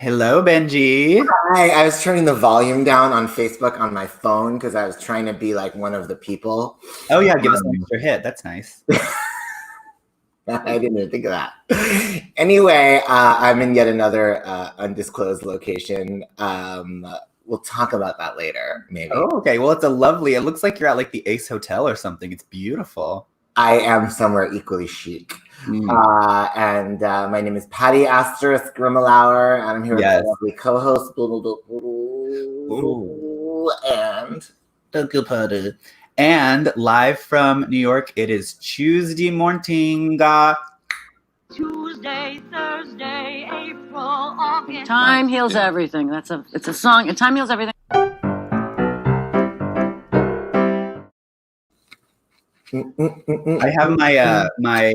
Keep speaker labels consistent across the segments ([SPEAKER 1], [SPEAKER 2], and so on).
[SPEAKER 1] Hello, Benji.
[SPEAKER 2] Hi, I was turning the volume down on Facebook on my phone because I was trying to be like one of the people.
[SPEAKER 1] Oh yeah, give us an extra hit. That's nice.
[SPEAKER 2] I didn't even think of that. Anyway, I'm in yet another undisclosed location. We'll talk about that later, maybe.
[SPEAKER 1] Oh, okay. Well, it looks like you're at like the Ace Hotel or something. It's beautiful.
[SPEAKER 2] I am somewhere equally chic. And my name is Patty Asterisk Rimalower, and I'm here with my lovely co-host,
[SPEAKER 1] and live from New York, it is Tuesday morning.
[SPEAKER 3] Tuesday, Thursday, April, August.
[SPEAKER 4] Time heals everything. It's a song. Time heals everything.
[SPEAKER 1] I have my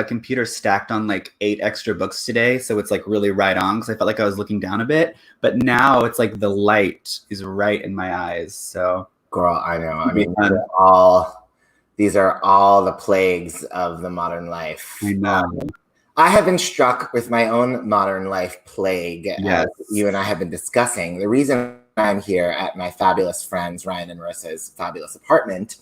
[SPEAKER 1] computer stacked on like 8 extra books today, so it's like really right on because I felt like I was looking down a bit, but now it's like the light is right in my eyes. So,
[SPEAKER 2] girl, I know. I mean, these are all the plagues of the modern life.
[SPEAKER 1] I know.
[SPEAKER 2] I have been struck with my own modern life plague,
[SPEAKER 1] yes.
[SPEAKER 2] As you and I have been discussing. The reason I'm here at my fabulous friends, Ryan and Marissa's fabulous apartment,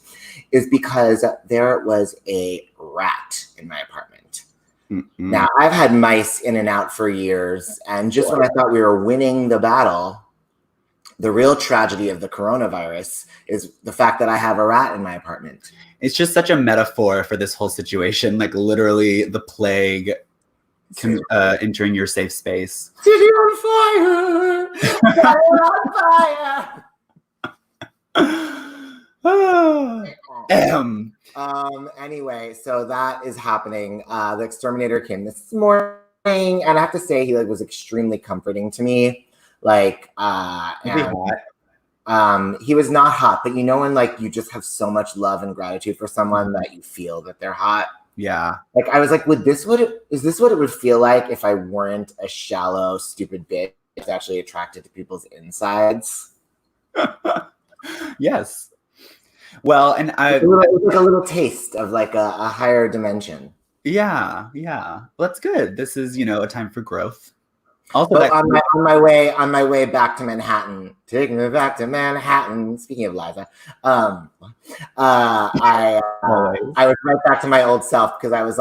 [SPEAKER 2] is because there was a rat in my apartment. Mm-hmm. Now, I've had mice in and out for years, and just when I thought we were winning the battle, the real tragedy of the coronavirus is the fact that I have a rat in my apartment.
[SPEAKER 1] It's just such a metaphor for this whole situation, like literally the plague entering your safe space.
[SPEAKER 2] City on fire! Fire on fire! Anyway, so that is happening. The exterminator came this morning, and I have to say he was extremely comforting to me. He was not hot, but you know when you just have so much love and gratitude for someone that you feel that they're hot.
[SPEAKER 1] Yeah.
[SPEAKER 2] I was like, is this what it would feel like if I weren't a shallow, stupid bitch that's actually attracted to people's insides?
[SPEAKER 1] Yes. Well, and
[SPEAKER 2] it was a little taste of a higher dimension.
[SPEAKER 1] Yeah. Well, that's good. This is, a time for growth. Also,
[SPEAKER 2] on my way back to Manhattan, take me back to Manhattan. Speaking of Liza, I was right back to my old self because I was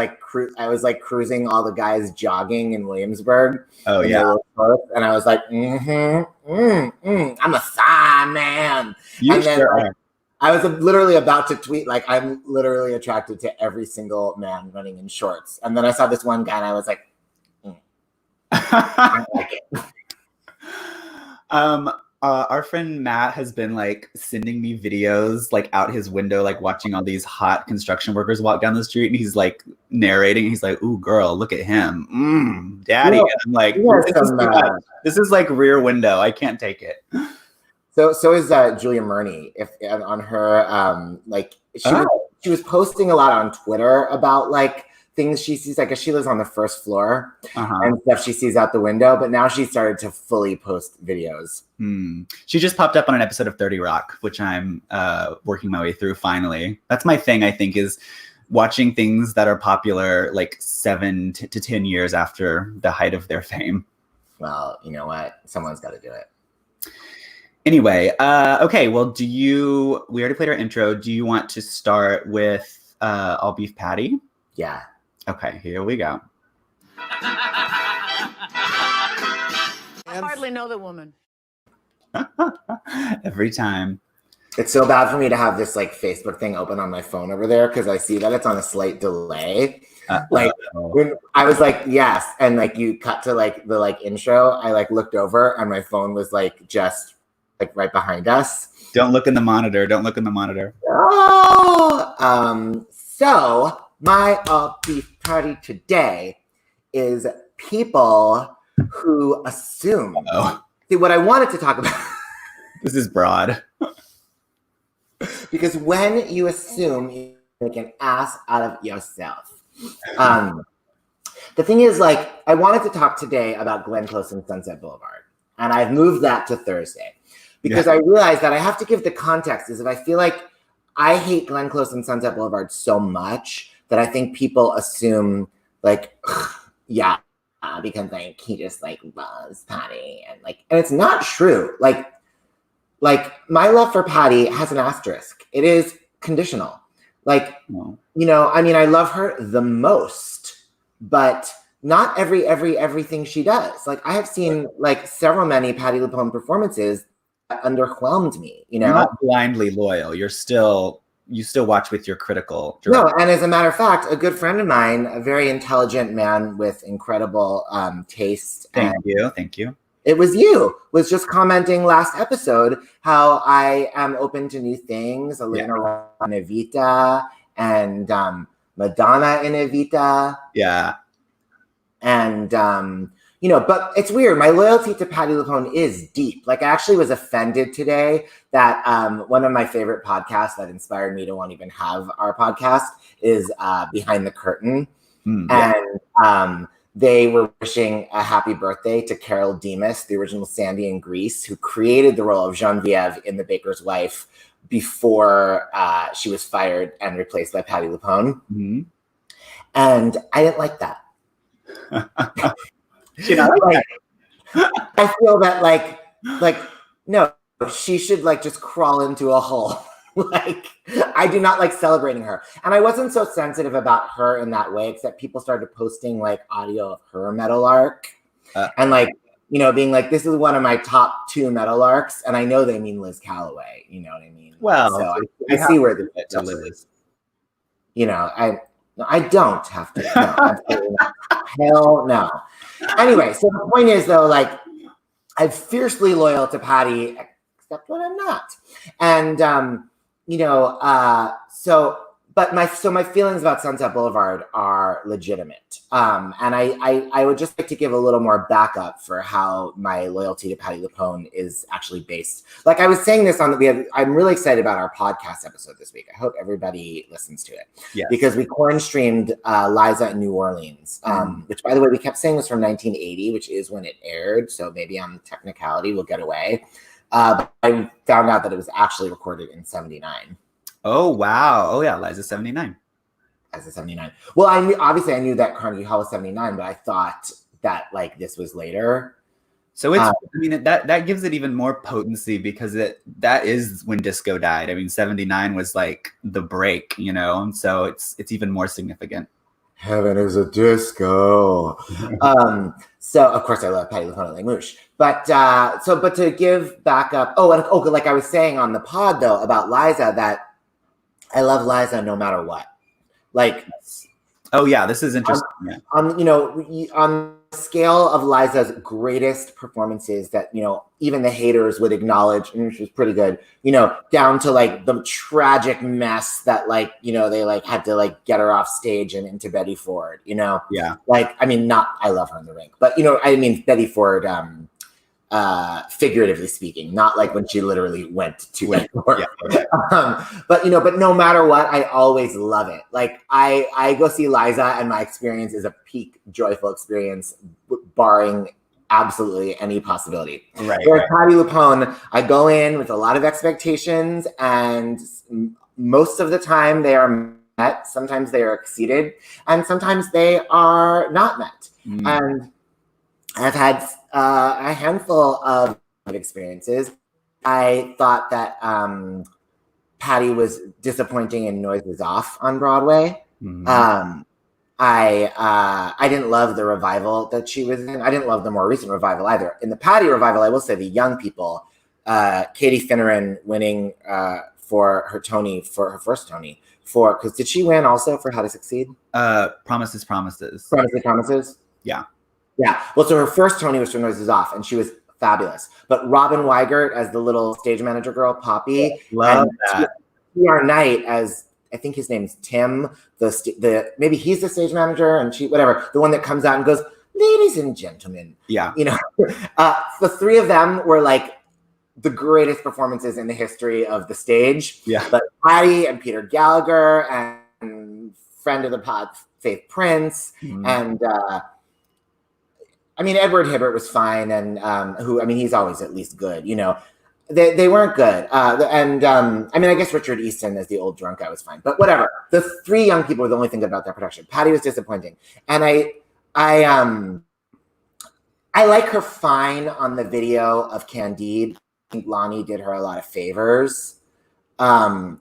[SPEAKER 2] cruising all the guys jogging in Williamsburg.
[SPEAKER 1] Oh yeah,
[SPEAKER 2] and I was like, I'm a fine man. I was literally about to tweet I'm literally attracted to every single man running in shorts, and then I saw this one guy and I was like. I like
[SPEAKER 1] it. Our friend Matt has been sending me videos out his window, watching all these hot construction workers walk down the street, and he's narrating. He's like, "Ooh, girl, look at him, daddy." Yeah. And I'm like, this is Rear Window. I can't take it.
[SPEAKER 2] So is Julia Murney. If on her she was posting a lot on Twitter about things she sees, she lives on the first floor and stuff she sees out the window, but now she started to fully post videos.
[SPEAKER 1] She just popped up on an episode of 30 Rock, which I'm working my way through finally. That's my thing, I think, is watching things that are popular 7 to 10 years after the height of their fame.
[SPEAKER 2] Well, you know what? Someone's got to do it.
[SPEAKER 1] Anyway, okay, well, we already played our intro. Do you want to start with All Beef Patty?
[SPEAKER 2] Yeah.
[SPEAKER 1] Okay, here we go.
[SPEAKER 4] I hardly know the woman.
[SPEAKER 1] Every time.
[SPEAKER 2] It's so bad for me to have this Facebook thing open on my phone over there because I see that it's on a slight delay. When I was yes, and you cut to the intro, I looked over and my phone was just right behind us.
[SPEAKER 1] Don't look in the monitor.
[SPEAKER 2] Oh, so. My All Beef Party today is people who assume. See, what I wanted to talk about.
[SPEAKER 1] This is broad.
[SPEAKER 2] Because when you assume, you make an ass out of yourself. The thing is, I wanted to talk today about Glenn Close and Sunset Boulevard. And I've moved that to Thursday. Because I realized that I have to give the context is if I feel I hate Glenn Close and Sunset Boulevard so much that I think people assume yeah, because like he just like loves Patty and it's not true. Like my love for Patty has an asterisk. It is conditional. Like, you know, I mean, I love her the most, but not everything she does. Like I have seen like many Patti LuPone performances that underwhelmed me, you know.
[SPEAKER 1] You're not blindly loyal. You still watch with your critical
[SPEAKER 2] direction. No, and as a matter of fact, a good friend of mine, a very intelligent man with incredible taste.
[SPEAKER 1] Thank you.
[SPEAKER 2] It was just commenting last episode how I am open to new things. Elena in Evita and Madonna in Evita.
[SPEAKER 1] Yeah.
[SPEAKER 2] And, you know, but it's weird. My loyalty to Patti LuPone is deep. Like I actually was offended today that one of my favorite podcasts that inspired me to want to even have our podcast is Behind the Curtain. And they were wishing a happy birthday to Carol Demas, the original Sandy in Grease, who created the role of Genevieve in The Baker's Wife before she was fired and replaced by Patti LuPone. Mm-hmm. And I didn't like that.
[SPEAKER 1] You know,
[SPEAKER 2] like, I feel that like no, she should like just crawl into a hole. Like I do not like celebrating her, and I wasn't so sensitive about her in that way, except people started posting like audio of her metal arc and like, you know, being like, this is one of my top 2 metal arcs, and I know they mean Liz Calloway, you know what I mean?
[SPEAKER 1] Well,
[SPEAKER 2] so I see where the stuff is. You know, I don't have to. No, absolutely not. Hell no. Anyway, so the point is though, like I'm fiercely loyal to Patty, except when I'm not. And you know, so my feelings about Sunset Boulevard are legitimate. And I would just like to give a little more backup for how my loyalty to Patti LuPone is actually based. Like I was saying this I'm really excited about our podcast episode this week. I hope everybody listens to it.
[SPEAKER 1] Yes.
[SPEAKER 2] Because we corn streamed Liza in New Orleans, which by the way, we kept saying was from 1980, which is when it aired. So maybe on technicality we'll get away. But I found out that it was actually recorded in 79.
[SPEAKER 1] Oh, wow. Oh, yeah. Liza 79.
[SPEAKER 2] As a 79. Well, I knew that Carnegie Hall was 79, but I thought that like this was later.
[SPEAKER 1] So it's, I mean, that gives it even more potency because that is when disco died. I mean, 79 was like the break, you know, and so it's even more significant.
[SPEAKER 2] Heaven is a disco. So of course I love Patti LuPone and Les Mouche. But to give back up, like I was saying on the pod though about Liza, that I love Liza no matter what. Like,
[SPEAKER 1] oh yeah, this is interesting.
[SPEAKER 2] On you know, on the scale of Liza's greatest performances that, you know, even the haters would acknowledge, and she was pretty good, you know, down to like the tragic mess that like, you know, they like had to like get her off stage and into Betty Ford, you know?
[SPEAKER 1] Yeah.
[SPEAKER 2] Like, I mean, I love her in the Rink, but you know, I mean, Betty Ford, figuratively speaking, not like when she literally went to Betty Ford. Yeah. But you know, but no matter what, I always love it. Like I go see Liza and my experience is a peak joyful experience, barring absolutely any possibility.
[SPEAKER 1] Right.
[SPEAKER 2] Whereas Patti LuPone, I go in with a lot of expectations, and most of the time they are met. Sometimes they are exceeded, and sometimes they are not met. And I've had a handful of experiences. I thought that Patty was disappointing in Noises Off on Broadway. I didn't love the revival that she was in. I didn't love the more recent revival either. In the Patty revival, I will say the young people, Katie Finneran winning for her first Tony, because did she win also for How to Succeed?
[SPEAKER 1] Promises.
[SPEAKER 2] Yeah. Yeah. Well, so her first Tony was for Noises Off, and she was fabulous. But Robin Weigert as the little stage manager girl, Poppy.
[SPEAKER 1] Love that.
[SPEAKER 2] T.R. Knight as, I think his name's Tim, maybe he's the stage manager, and the one that comes out and goes, ladies and gentlemen.
[SPEAKER 1] Yeah.
[SPEAKER 2] You know, the three of them were like the greatest performances in the history of the stage.
[SPEAKER 1] Yeah.
[SPEAKER 2] But Patty and Peter Gallagher and friend of the pod, Faith Prince, and I mean, Edward Hibbert was fine, and he's always at least good, you know. They weren't good. I mean, I guess Richard Easton as the old drunk guy was fine, but whatever. The three young people were the only thing good about that production. Patty was disappointing. And I like her fine on the video of Candide. I think Lonnie did her a lot of favors. I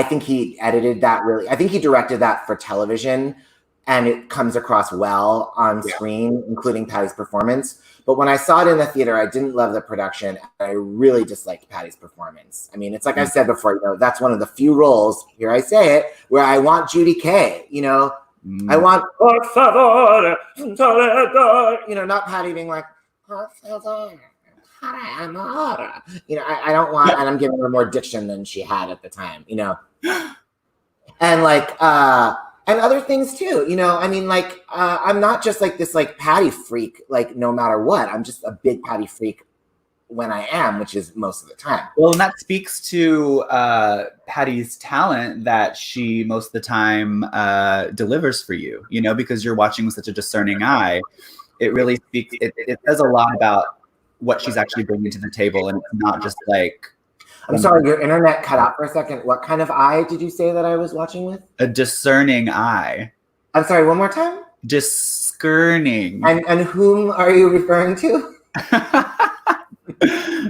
[SPEAKER 2] think he edited that really. I think he directed that for television, and it comes across well on screen, including Patty's performance. But when I saw it in the theater, I didn't love the production. I really disliked Patty's performance. I mean, it's like I said before, that's one of the few roles, here I say it, where I want Judy Kay, I want, por favor, not Patty being like, por favor, para amor. I don't want, and I'm giving her more diction than she had at the time, and like, and other things too, I'm not just like this like Patty freak, like no matter what. I'm just a big Patty freak when I am, which is most of the time.
[SPEAKER 1] Well, and that speaks to Patty's talent that she most of the time delivers for you, because you're watching with such a discerning eye. It really speaks, it says a lot about what she's actually bringing to the table. And it's not just like,
[SPEAKER 2] I'm sorry, your internet cut out for a second. What kind of eye did you say that I was watching with?
[SPEAKER 1] a discerning eye.
[SPEAKER 2] I'm sorry, one more time?
[SPEAKER 1] Discerning.
[SPEAKER 2] And whom are you referring to?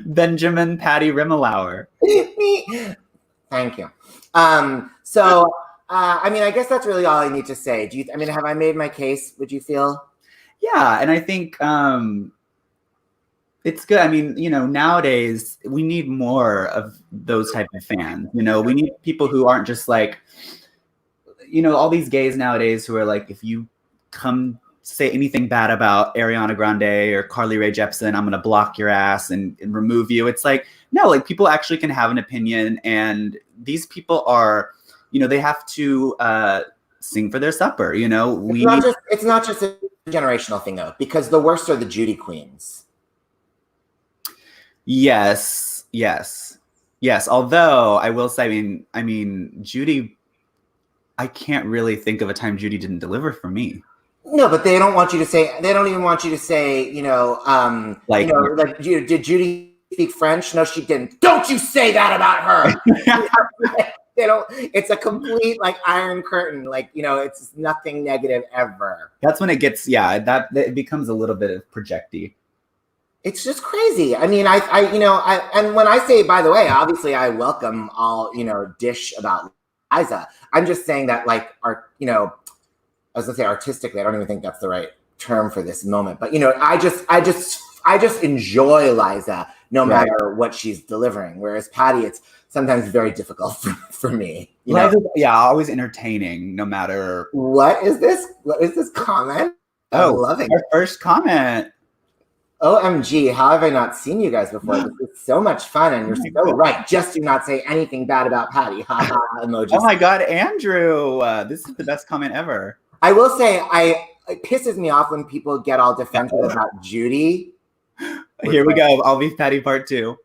[SPEAKER 1] Benjamin Patty Rimalower.
[SPEAKER 2] Thank you. I guess that's really all I need to say. Have I made my case, would you feel?
[SPEAKER 1] Yeah, and I think it's good. Nowadays we need more of those type of fans. We need people who aren't just like, all these gays nowadays who are like, if you come say anything bad about Ariana Grande or Carly Rae Jepsen, I'm going to block your ass and remove you. It's like, no, like people actually can have an opinion, and these people are, they have to sing for their supper.
[SPEAKER 2] It's not just a generational thing though, because the worst are the Judy queens.
[SPEAKER 1] Yes. Although I will say, Judy, I can't really think of a time Judy didn't deliver for me.
[SPEAKER 2] No, but they don't want you to say. They don't even want you to say. Did Judy speak French? No, she didn't. Don't you say that about her. They don't. It's a complete like iron curtain. It's nothing negative ever.
[SPEAKER 1] That's when it gets. Yeah, it becomes a little bit of projecty.
[SPEAKER 2] It's just crazy. And when I say, by the way, obviously I welcome all, dish about Liza. I'm just saying that I was gonna say artistically, I don't even think that's the right term for this moment. But I just enjoy Liza no matter what she's delivering. Whereas Patty, it's sometimes very difficult for me.
[SPEAKER 1] Always entertaining no matter.
[SPEAKER 2] What is this? What is this comment? I'm loving
[SPEAKER 1] our first comment.
[SPEAKER 2] OMG, how have I not seen you guys before? This is so much fun, and you're so right. Just do not say anything bad about Patty. Ha emojis.
[SPEAKER 1] Oh my God, Andrew. This is the best comment ever.
[SPEAKER 2] I will say, it pisses me off when people get all defensive about Judy.
[SPEAKER 1] Here we go. I'll be Patty part 2.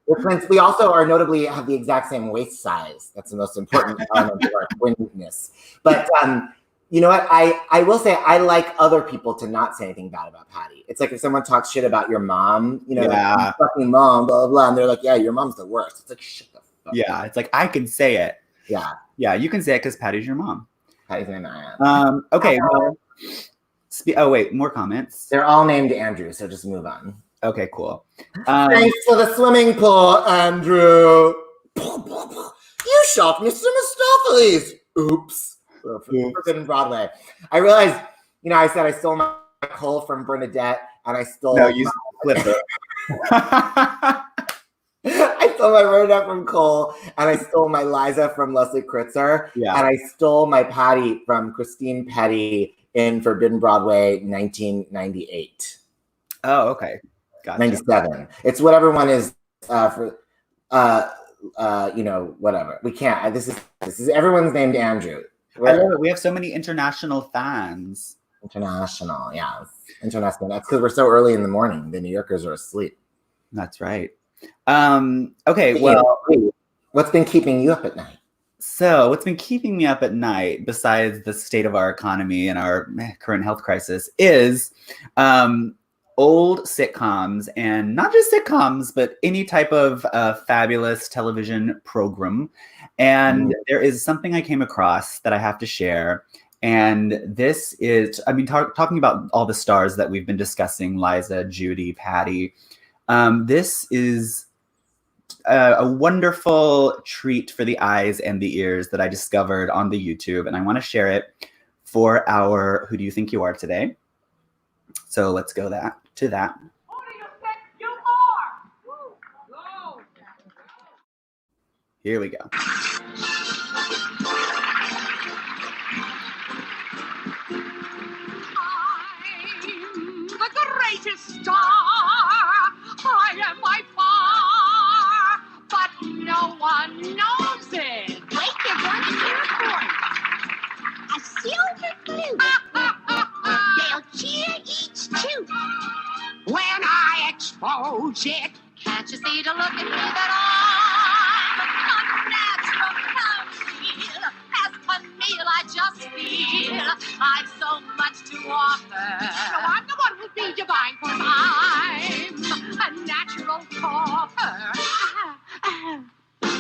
[SPEAKER 2] We also are notably have the exact same waist size. That's the most important element of our twinness. But you know what? I will say I like other people to not say anything bad about Patty. It's like if someone talks shit about your mom, like, fucking mom, blah, blah, blah, and they're like, yeah, your mom's the worst. It's like, shut the fuck
[SPEAKER 1] up. It's like, I can say it.
[SPEAKER 2] Yeah.
[SPEAKER 1] Yeah, you can say it because Patty's your mom.
[SPEAKER 2] Patty's named Anna.
[SPEAKER 1] Okay, well, wait, more comments.
[SPEAKER 2] They're all named Andrew, so just move on.
[SPEAKER 1] Okay, cool.
[SPEAKER 2] Thanks for the swimming pool, Andrew. You shocked Mr. Mistopheles. Oops. Forbidden Broadway. I realized, I said I stole my Cole from Bernadette, and I stole.
[SPEAKER 1] No, you flipped it.
[SPEAKER 2] I stole my Bernadette from Cole, and I stole my Liza from Leslie Kritzer, and I stole my Patty from Christine Petty in Forbidden Broadway, 1998.
[SPEAKER 1] Oh, okay, gotcha.
[SPEAKER 2] 97. It's whatever one is for. Whatever. We can't. This is everyone's named Andrew.
[SPEAKER 1] I love it. We have so many international fans.
[SPEAKER 2] International, yeah. International. That's because we're so early in the morning. The New Yorkers are asleep.
[SPEAKER 1] That's right. Okay, well.
[SPEAKER 2] What's been keeping you up at night?
[SPEAKER 1] So what's been keeping me up at night, besides the state of our economy and our current health crisis, is old sitcoms, and not just sitcoms, but any type of fabulous television program. And there is something I came across that I have to share. And this is, I mean, talking about all the stars that we've been discussing, Liza, Judy, Patty. This is a wonderful treat for the eyes and the ears that I discovered on the YouTube, and I want to share it for our Who Do You Think You Are today? So let's go to that.
[SPEAKER 3] Who do you think you are?
[SPEAKER 1] Here we go.
[SPEAKER 3] I'm the greatest star. I am by far, but no one knows it. Wait, you're going to hear a chord. A silver flute. They'll cheer each toot when I expose it. Can't you see to look at me that I'm unnatural, as Camille, I just feel I've so much to offer. So I'm the one who'll be divine, for I'm a natural pauper.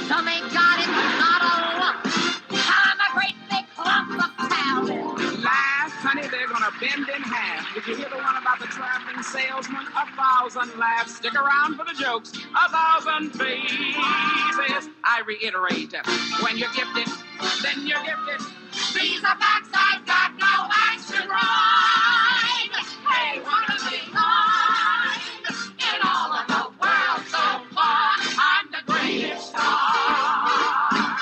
[SPEAKER 3] So thank God it's not a lump. I'm a great big clump of talent.
[SPEAKER 5] Last, honey, they're gonna bend in half. Did you hear the one about the traveling salesman? 1,000 laughs. Stick around for the jokes. 1,000 faces. I reiterate, when you're gifted, then you're gifted.
[SPEAKER 3] These are facts I've got no action right. Hey, one of a kind. In all of the world so far, I'm the greatest star.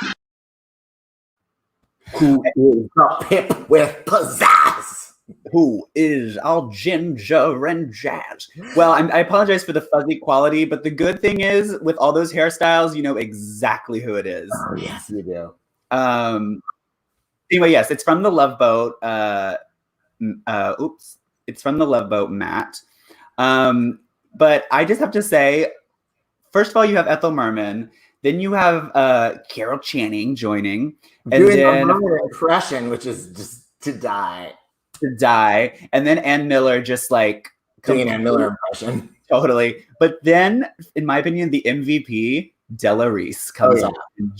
[SPEAKER 2] Who is the pip with pizzazz?
[SPEAKER 1] Who is all ginger and jazz? Well, I apologize for the fuzzy quality, but the good thing is, with all those hairstyles, you know exactly who it is.
[SPEAKER 2] Oh, yes, you do.
[SPEAKER 1] Anyway, yes, it's from the Love Boat. It's from the Love Boat, Matt. But I just have to say, first of all, you have Ethel Merman. Then you have Carol Channing joining, and
[SPEAKER 2] Doing
[SPEAKER 1] then
[SPEAKER 2] another impression, which is just to die.
[SPEAKER 1] And then Ann Miller just like
[SPEAKER 2] Doing an Ann Miller impression.
[SPEAKER 1] Totally. But then, in my opinion, the MVP, Della Reese, comes on and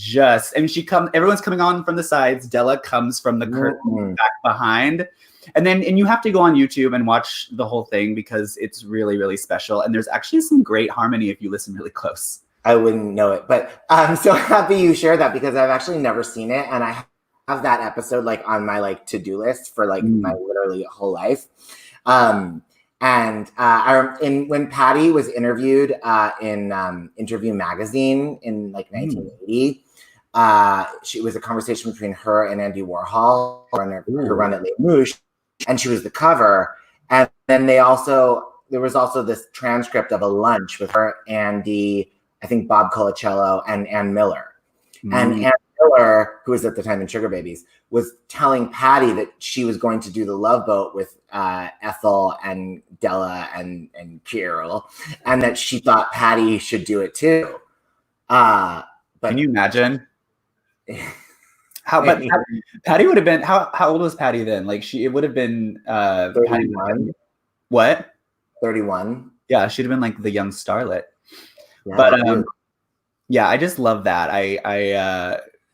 [SPEAKER 1] everyone's coming on from the sides. Della comes from the curtain back behind. And you have to go on YouTube and watch the whole thing because it's really, really special. And there's actually some great harmony if you listen really close.
[SPEAKER 2] I wouldn't know it, but I'm so happy you shared that because I've actually never seen it. And I have that episode like on my like to-do list for like my literally whole life. When Patty was interviewed in Interview Magazine in like 1980, it was a conversation between her and Andy Warhol on her run at Les Mouches, and she was the cover. And then there was also this transcript of a lunch with her, Andy, I think Bob Colacello, and Ann Miller. And Ann Miller, who was at the time in Sugar Babies, was telling Patty that she was going to do the Love Boat with Ethel and Della and Carol, and that she thought Patty should do it too. But
[SPEAKER 1] can you imagine? Patty would have been how old was Patty then? Like it would have been
[SPEAKER 2] 31.
[SPEAKER 1] What?
[SPEAKER 2] 31.
[SPEAKER 1] Yeah, she'd have been like the young starlet.
[SPEAKER 2] Yeah,
[SPEAKER 1] but yeah, I just love that.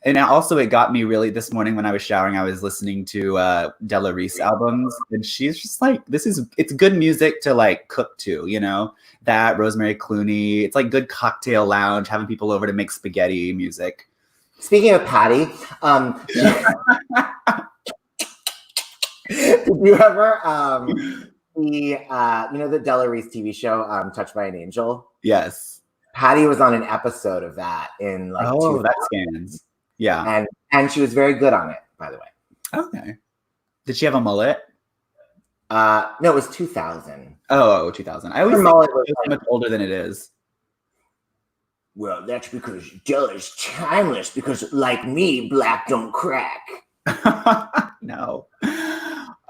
[SPEAKER 1] And also it got me really this morning when I was showering, I was listening to Della Reese albums, and she's just like, it's good music to like cook to, you know, that Rosemary Clooney, it's like good cocktail lounge, having people over to make spaghetti music.
[SPEAKER 2] Speaking of Patty, did you ever see, the Della Reese TV show, Touched by an Angel?
[SPEAKER 1] Yes.
[SPEAKER 2] Patty was on an episode of that in like
[SPEAKER 1] that scans. Yeah.
[SPEAKER 2] And she was very good on it, by the way.
[SPEAKER 1] Okay. Did she have a mullet?
[SPEAKER 2] No, it was 2000.
[SPEAKER 1] Oh, 2000. I always think it was much older than it is.
[SPEAKER 2] Well, that's because Della's timeless, because like me, black don't crack.
[SPEAKER 1] No.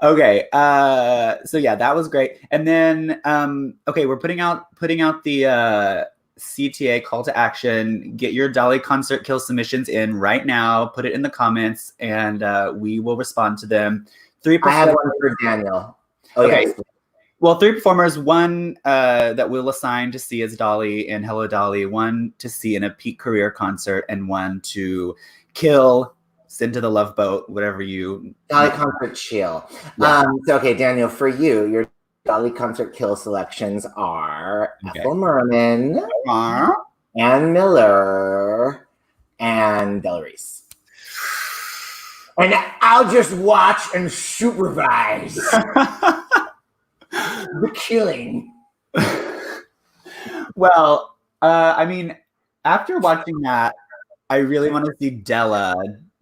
[SPEAKER 1] Okay. So yeah, that was great. And then we're putting out the CTA call to action. Get your Dolly concert kill submissions in right now. Put it in the comments, and we will respond to them.
[SPEAKER 2] I have one for Daniel. Oh,
[SPEAKER 1] okay.
[SPEAKER 2] Yes.
[SPEAKER 1] Well, 3 performers. One that we'll assign to see as Dolly in Hello Dolly. One to see in a peak career concert, and one to kill Sin to the Love Boat, whatever you.
[SPEAKER 2] Dolly concert chill.
[SPEAKER 1] Yeah.
[SPEAKER 2] So okay, Daniel, for you, your Dolly concert kill selections are
[SPEAKER 1] Okay.
[SPEAKER 2] Ethel Merman,
[SPEAKER 1] Aw.
[SPEAKER 2] Ann Miller, and Della Reese. And I'll just watch and supervise the killing.
[SPEAKER 1] Well, I mean, after watching that, I really want to see Della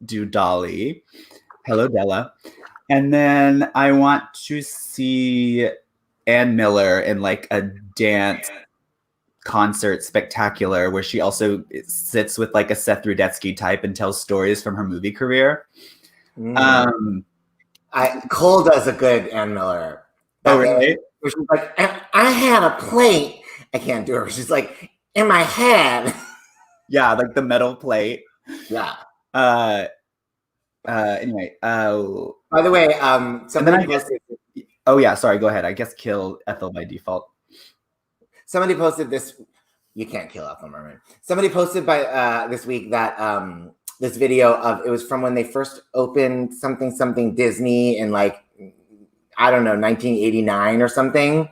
[SPEAKER 1] do Dolly. Hello, Della. And then I want to see Ann Miller in like a dance concert spectacular where she also sits with like a Seth Rudetsky type and tells stories from her movie career.
[SPEAKER 2] Cole does a good Ann Miller.
[SPEAKER 1] Oh, really?
[SPEAKER 2] Where she's like, I had a plate. I can't do her. She's like, in my head.
[SPEAKER 1] Yeah, like the metal plate.
[SPEAKER 2] Yeah.
[SPEAKER 1] Anyway.
[SPEAKER 2] By the way, somebody
[SPEAKER 1] posted. Oh yeah, sorry. Go ahead. I guess kill Ethel by default.
[SPEAKER 2] Somebody posted this. You can't kill Ethel Merman. Somebody posted by this week that this video of it was from when they first opened something Disney in like I don't know 1989 or something,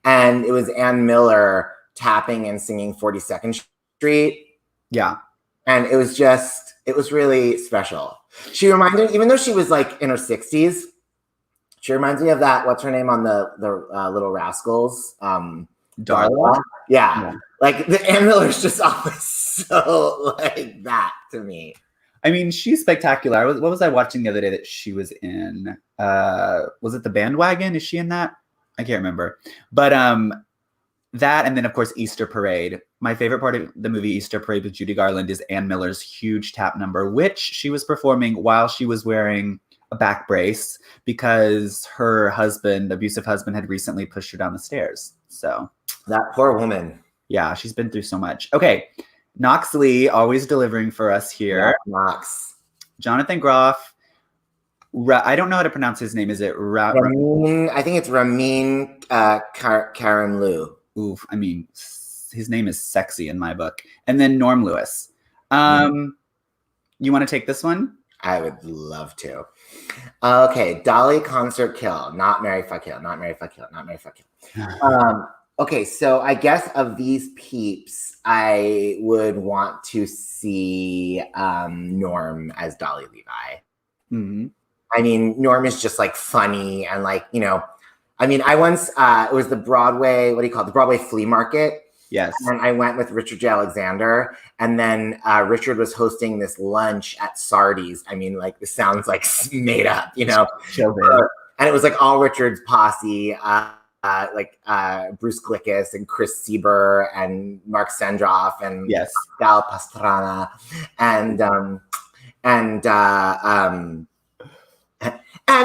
[SPEAKER 2] and it was Ann Miller tapping and singing 42nd Street.
[SPEAKER 1] Yeah, and
[SPEAKER 2] it was really special. She reminded, even though she was like in her 60s, she reminds me of that. What's her name on the Little Rascals?
[SPEAKER 1] Darla.
[SPEAKER 2] Yeah. Like the Ann Miller's just always so like that to me.
[SPEAKER 1] I mean, she's spectacular. What was I watching the other day that she was in? Was it The Bandwagon? Is she in that? I can't remember. But that, and then of course Easter Parade. My favorite part of the movie Easter Parade with Judy Garland is Ann Miller's huge tap number, which she was performing while she was wearing a back brace because her abusive husband, had recently pushed her down the stairs. So
[SPEAKER 2] that poor woman.
[SPEAKER 1] Yeah, she's been through so much. Okay, Knox Lee, always delivering for us here.
[SPEAKER 2] Yeah, Knox.
[SPEAKER 1] Jonathan Groff. I don't know how to pronounce his name. Is it
[SPEAKER 2] Ramin? I think it's Ramin Karen Liu.
[SPEAKER 1] Oof, I mean, his name is sexy in my book. And then Norm Lewis. You want to take this one?
[SPEAKER 2] I would love to. Okay, Dolly concert kill. Not Mary fuck kill. Not Mary fuck kill. Not Mary fuck kill. Okay, so I guess of these peeps, I would want to see Norm as Dolly Levi.
[SPEAKER 1] Mm-hmm.
[SPEAKER 2] I mean, Norm is just like funny and like, you know, I mean, I once, it was the Broadway, what do you call it? The Broadway flea market.
[SPEAKER 1] Yes.
[SPEAKER 2] And I went with Richard J. Alexander. And then Richard was hosting this lunch at Sardi's. I mean, like, this sounds like made up, you know? And it was like all Richard's posse, Bruce Glickus and Chris Sieber and Mark Sendroff and Gal Pastrana and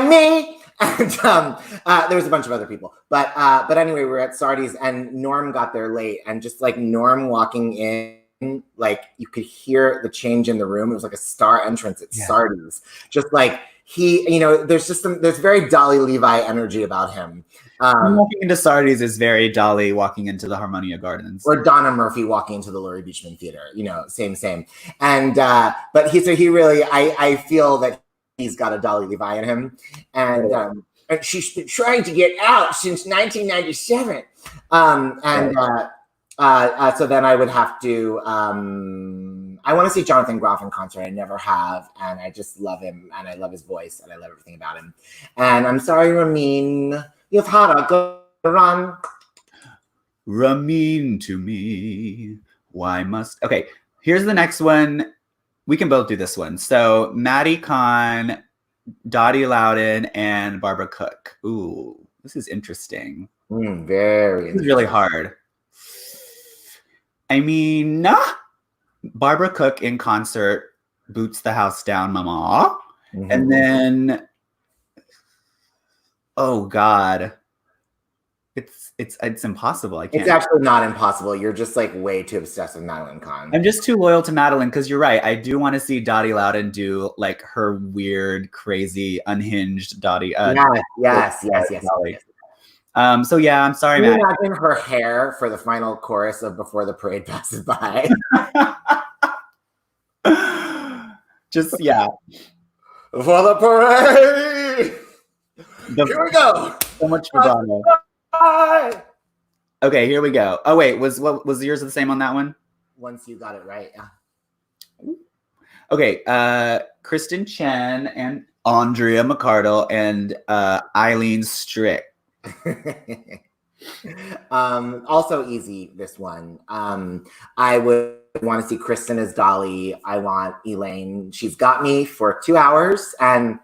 [SPEAKER 2] me. And there was a bunch of other people, but anyway, we were at Sardi's and Norm got there late, and just like Norm walking in, like you could hear the change in the room. It was like a star entrance at Sardi's. Just like he, you know, there's very Dolly Levi energy about him.
[SPEAKER 1] Walking into Sardi's is very Dolly walking into the Harmonia Gardens,
[SPEAKER 2] or Donna Murphy walking into the Laurie Beachman Theater. You know, same. And but he really, I feel that he's got a Dolly Levi in him, and she's been trying to get out since 1997. So then I would have to. I want to see Jonathan Groff in concert. I never have, and I just love him, and I love his voice, and I love everything about him. And I'm sorry, Ramin, you've had a good run.
[SPEAKER 1] Ramin to me, why must? Okay, here's the next one. We can both do this one. So Maddie Kahn, Dottie Loudon, and Barbara Cook. Ooh, this is interesting.
[SPEAKER 2] Very.
[SPEAKER 1] This is really hard. I mean, Barbara Cook in concert boots the house down, mama. Mm-hmm. And then, oh God. It's impossible. I can't.
[SPEAKER 2] It's actually not impossible. You're just like way too obsessed with Madeline Kahn.
[SPEAKER 1] I'm just too loyal to Madeline because you're right. I do want to see Dottie Loudon do like her weird, crazy, unhinged Dottie.
[SPEAKER 2] Yes.
[SPEAKER 1] So yeah, I'm sorry,
[SPEAKER 2] Matt. Imagine her hair for the final chorus of Before the Parade Passes By.
[SPEAKER 1] Just yeah.
[SPEAKER 2] For the parade! Here we go!
[SPEAKER 1] So much vibrato. Okay, here we go. Oh wait, was yours the same on that one?
[SPEAKER 2] Once you got it right, yeah.
[SPEAKER 1] Okay, Kristen Chen and Andrea McCardle and Eileen Strick.
[SPEAKER 2] Also easy, this one. I would want to see Kristen as Dolly. I want Elaine. She's got me for 2 hours. And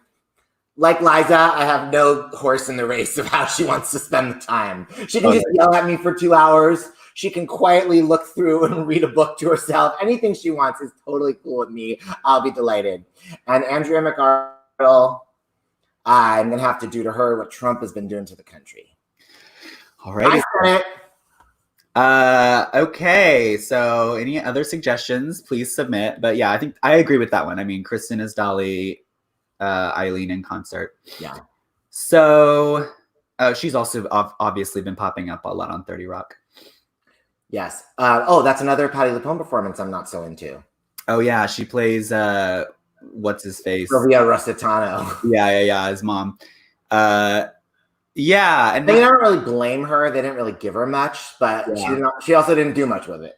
[SPEAKER 2] like Liza, I have no horse in the race of how she wants to spend the time. She can just yell at me for 2 hours. She can quietly look through and read a book to herself. Anything she wants is totally cool with me. I'll be delighted. And Andrea McCardle, I'm going to have to do to her what Trump has been doing to the country.
[SPEAKER 1] All right.
[SPEAKER 2] I said it.
[SPEAKER 1] Okay, so any other suggestions, please submit. But yeah, I think I agree with that one. I mean, Kristen is Dolly, Eileen in concert.
[SPEAKER 2] Yeah.
[SPEAKER 1] So she's also obviously been popping up a lot on 30 Rock.
[SPEAKER 2] Yes. That's another Patti LuPone performance I'm not so into.
[SPEAKER 1] Oh yeah, she plays what's his face?
[SPEAKER 2] Sylvia Rossitano.
[SPEAKER 1] Yeah, his mom. Yeah, and
[SPEAKER 2] they don't really blame her. They didn't really give her much, but she also didn't do much with it.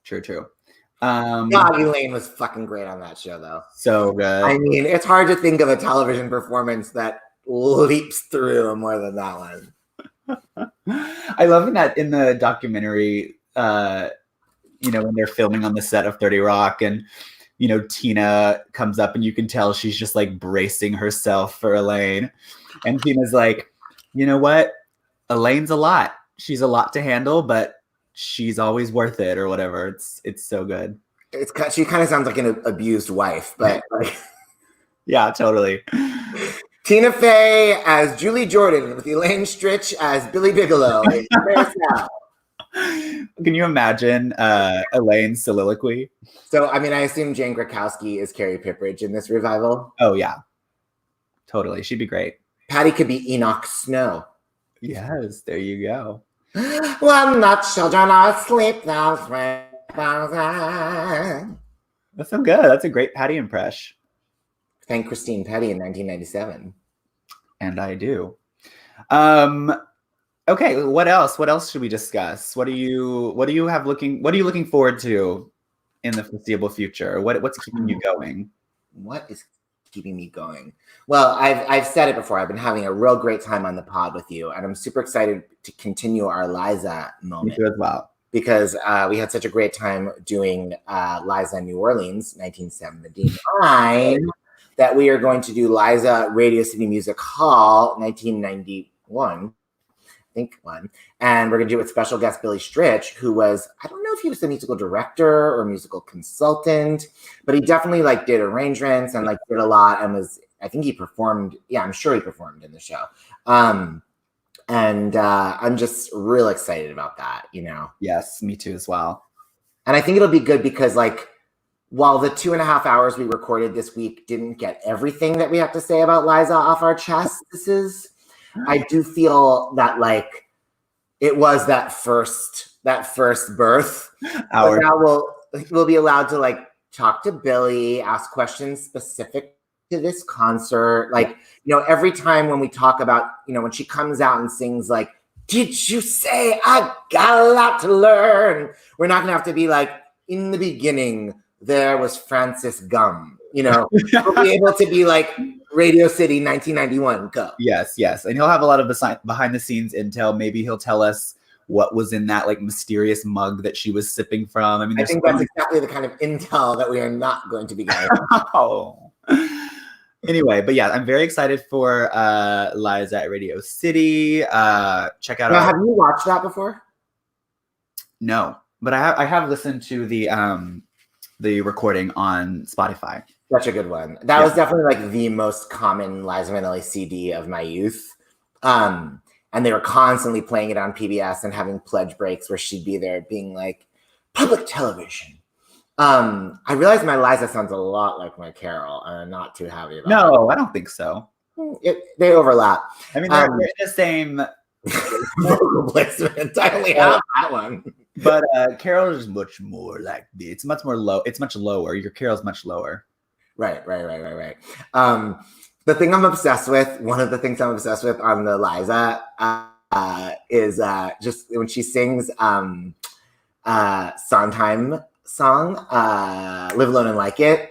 [SPEAKER 1] True.
[SPEAKER 2] God, Elaine was fucking great on that show, though.
[SPEAKER 1] So good.
[SPEAKER 2] I mean, it's hard to think of a television performance that leaps through more than that one.
[SPEAKER 1] I love that in the documentary, when they're filming on the set of 30 Rock and, Tina comes up and you can tell she's just like bracing herself for Elaine. And Tina's like, you know what? Elaine's a lot. She's a lot to handle, but she's always worth it or whatever. It's so good.
[SPEAKER 2] She kind of sounds like an abused wife, but like,
[SPEAKER 1] yeah, totally.
[SPEAKER 2] Tina Fey as Julie Jordan with Elaine Stritch as Billy Bigelow.
[SPEAKER 1] Can you imagine Elaine's soliloquy?
[SPEAKER 2] So, I mean, I assume Jane Krakowski is Carrie Pipperidge in this revival.
[SPEAKER 1] Oh, yeah. Totally. She'd be great.
[SPEAKER 2] Patty could be Enoch Snow.
[SPEAKER 1] Yes, there you go.
[SPEAKER 2] When the children are asleep, that's
[SPEAKER 1] so good. That's a great Patty impression.
[SPEAKER 2] Thank Christine Petty in 1997.
[SPEAKER 1] And I do. Okay, what else? What else should we discuss? What are you looking forward to in the foreseeable future? What's keeping you going?
[SPEAKER 2] What is keeping me going? Well, I've said it before. I've been having a real great time on the pod with you, and I'm super excited to continue our Liza moment.
[SPEAKER 1] Me too as well.
[SPEAKER 2] Because we had such a great time doing Liza New Orleans, 1979, that we are going to do Liza Radio City Music Hall, 1991. I think one. And we're going to do it with special guest Billy Stritch, who was, I don't know if he was the musical director or musical consultant, but he definitely did arrangements and did a lot and I think he performed. Yeah, I'm sure he performed in the show. And I'm just real excited about that,
[SPEAKER 1] Yes, me too as well.
[SPEAKER 2] And I think it'll be good because while the 2.5 hours we recorded this week didn't get everything that we have to say about Liza off our chests, I do feel that it was that first birth. Now we'll be allowed to talk to Billy, ask questions specific to this concert. Every time when we talk about, when she comes out and sings did you say I got a lot to learn? We're not gonna have to be in the beginning there was Francis Gum. We'll be able to be Radio City 1991, go.
[SPEAKER 1] Yes. And he'll have a lot of behind the scenes intel. Maybe he'll tell us what was in that mysterious mug that she was sipping from. I mean,
[SPEAKER 2] I think that's exactly the kind of intel that we are not going to be getting.
[SPEAKER 1] Oh. Anyway, but yeah, I'm very excited for Liza at Radio City. Check out.
[SPEAKER 2] Now, have you watched that before?
[SPEAKER 1] No, but I have listened to the recording on Spotify.
[SPEAKER 2] Such a good one. That was definitely the most common Liza Minnelli CD of my youth. And they were constantly playing it on PBS and having pledge breaks where she'd be there being public television. I realize my Liza sounds a lot like my Carol, and I'm not too happy about it.
[SPEAKER 1] No, I don't think so.
[SPEAKER 2] They overlap.
[SPEAKER 1] I mean, they're the same
[SPEAKER 2] vocal placement. I only have that one.
[SPEAKER 1] But Carol is much more this. It's much more low. It's much lower. Your Carol's much lower.
[SPEAKER 2] Right. The thing I'm obsessed with, one of the things I'm obsessed with on the Liza is just when she sings Sondheim song, Live Alone and Like It.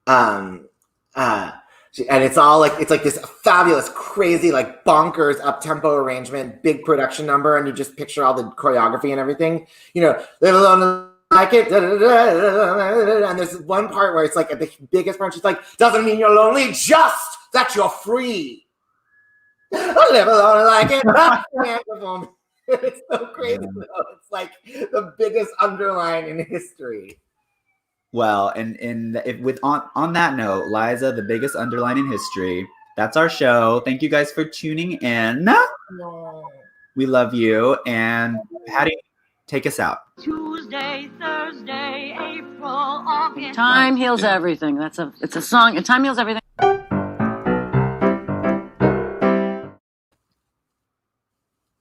[SPEAKER 2] And it's all like, it's like this fabulous, crazy, like bonkers up-tempo arrangement, big production number, and you just picture all the choreography and everything. You know, Live Alone and Like It, and there's one part where it's like at the biggest part, she's like, doesn't mean you're lonely, just that you're free. Live alone and like it. It's so crazy though. It's like the biggest underline in history.
[SPEAKER 1] Well, and on that note, Liza, the biggest underline in history. That's our show. Thank you guys for tuning in. We love you. And Patty, take us out.
[SPEAKER 4] Tuesday, Thursday, April, August. Time heals everything. It's a song. Time heals everything.